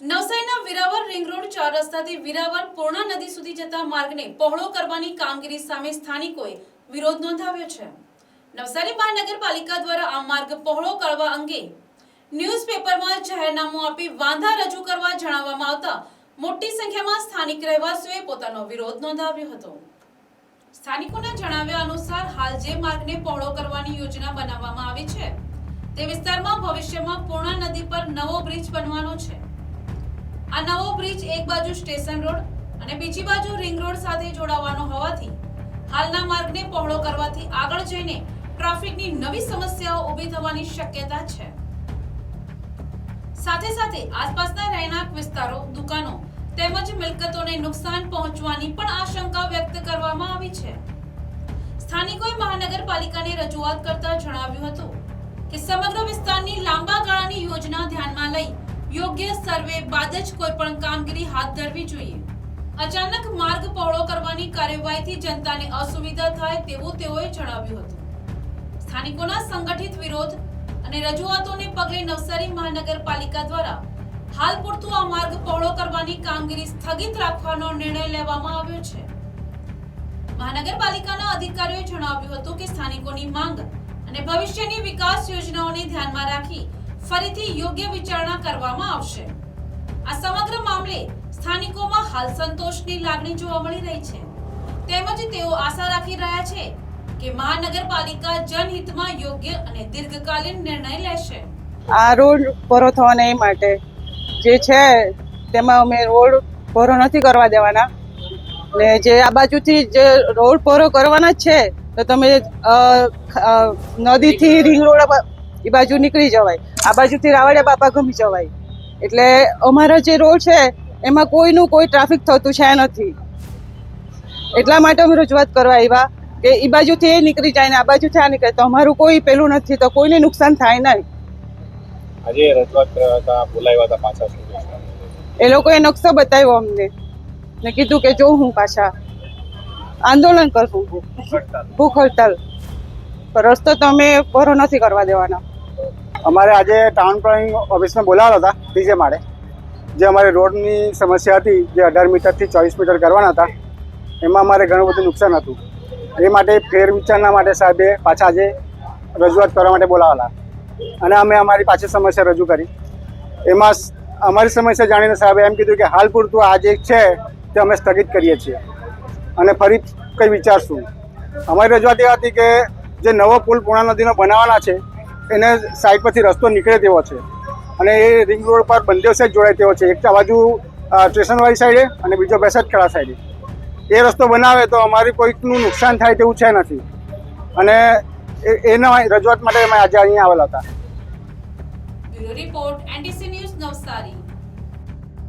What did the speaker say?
નવસારીના વિરાવર ring road 4 રસ્તાથી વિરાવર Purna નદી સુધી જતા માર્ગને પહોળો કરવાની કામગીરી સામે સ્થાનિકોએ વિરોધ નોંધાવ્યો છે। નવસારી મહાનગરપાલિકા દ્વારા આ માર્ગ પહોળો કરવા અંગે ન્યૂઝપેપરમાં જાહેરનામું આપી વાંધા રજૂ કરવા જણાવવામાં આવતા મોટી સંખ્યામાં સ્થાનિક રહેવાસીઓએ પોતાનો વિરોધ નોંધાવ્યો હતો। સ્થાનિકોના જણાવ્યા અનુસાર હાલ જે માર્ગને પહોળો કરવાની યોજના બનાવવામાં આવી છે તે વિસ્તારમાં ભવિષ્યમાં પૂર્ણા નદી પર નવો બ્રિજ બનવાનો છે। આ નવો બ્રિજ એક બાજુ સ્ટેશન રોડ અને બીજી બાજુ રિંગ રોડ સાથે જોડાવાનો હોવાથી હાલના માર્ગને પહોળો કરવાથી આગળ જઈને ટ્રાફિકની નવી સમસ્યાઓ ઊભી થવાની શક્યતા છે। સાથે સાથે આસપાસના રહેણાંક વિસ્તારો, દુકાનો તેમજ મિલકતોને નુકસાન પહોંચવાની પણ આશંકા વ્યક્ત કરવામાં આવી છે। સ્થાનિકોએ મહાનગરપાલિકાને રજૂઆત કરતા જણાવ્યું હતું કે સમગ્ર વિસ્તારની લાંબા ગાળાની યોજના ધ્યાનમાં લઈ યોગ્ય સર્વે બાદ જ કોઈ પણ કામગીરી હાથ ધરવી જોઈએ। અચાનક માર્ગ પહોળો કરવાની કાર્યવાહીથી જનતાને અસુવિધા થાય તેવું તેઓએ જણાવ્યું હતું। સ્થાનિકોના સંગઠિત વિરોધ અને રજૂઆતોને પગલે નવસારી મહાનગરપાલિકા દ્વારા હાલ પૂરતું આ માર્ગ પહોળો કરવાની કામગીરી સ્થગિત રાખવાનો નિર્ણય લેવામાં આવ્યો છે। મહાનગરપાલિકાના અધિકારીઓએ જણાવ્યું હતું કે સ્થાનિકોની માંગ અને ભવિષ્યની વિકાસ યોજનાઓને ધ્યાનમાં રાખી ફરીથી યોગ્ય વિચારણા કરવામાં આવશે। આ સમગ્ર મામલે સ્થાનિકોમાં હાલ સંતોષની લાગણી જોવા મળી રહી છે, તેમજ તેઓ આશા રાખી રહ્યા છે કે મહાનગરપાલિકા જનહિતમાં યોગ્ય અને દીર્ઘકાલીન નિર્ણય લેશે। આ રોડ પૂરો થવાના એ માટે જે છે તેમાં અમે રોડ પૂરો નથી કરવા દેવાના ને જે આ બાજુથી જે રોડ પૂરો કરવાના છે તો તમે નદીથી રિંગ રોડ એ બાજુ નીકળી જવાય, આ બાજુથી રાવડિયા બાપા ગમી જવાય। એટલે અમારા જે રોડ છે એમાં કોઈનું કોઈ ટ્રાફિક થતું છે નથી, એટલા માટે અમે રજૂઆત કરવા આવ્યા કે એ બાજુથી એ નીકળી જાય ને આ બાજુથી આ નીકળે તો અમારું કોઈ પેલું નથી, તો કોઈને નુકસાન થાય નહીં। આજે રજૂઆત કરવા હતા, બોલાવ્યા હતા, પાછા એ લોકોએ નકશો બતાવ્યો અમને ને કીધું કે જો હું પાછા આંદોલન કરશું, ભૂખ હડતાલ, રસ્તો તો અમે પૂરો નથી કરવા દેવાના। અમારે આજે ટાઉન પ્લાનિંગ ઓફિસમાં બોલાવેલા હતા ત્રીજે માળે, જે અમારે રોડની સમસ્યા હતી જે 18 મીટરથી 24 મીટર કરવાના હતા, એમાં અમારે ઘણું બધું નુકસાન હતું। એ માટે ફેર વિચારના માટે સાહેબે પાછા આજે રજૂઆત કરવા માટે બોલાવેલા અને અમે અમારી પાછી સમસ્યા રજૂ કરી। એમાં અમારી સમસ્યા જાણીને સાહેબે એમ કીધું કે હાલ પૂરતું આ જે છે તે અમે સ્થગિત કરીએ છીએ અને ફરી કંઈ વિચારશું। અમારી રજૂઆત એ હતી કે જે નવો પુલ પૂર્ણા નદીનો બનાવવાના છે એને સાઈડ પરથી રસ્તો નીકળે તેવો છે અને એ રિંગ રોડ પર બંને સાઈડ જોડાય તેવો છે, એક બાજુ સ્ટેશનવાળી સાઈડે અને બીજો બેસતખેડા સાઈડે। એ રસ્તો બનાવે તો અમારી કોઈકનું નુકસાન થાય તેવું છે નથી અને એના રજૂઆત માટે અમે આજે અહીંયા આવેલા હતા। Bureau report, NTC news, Navsari.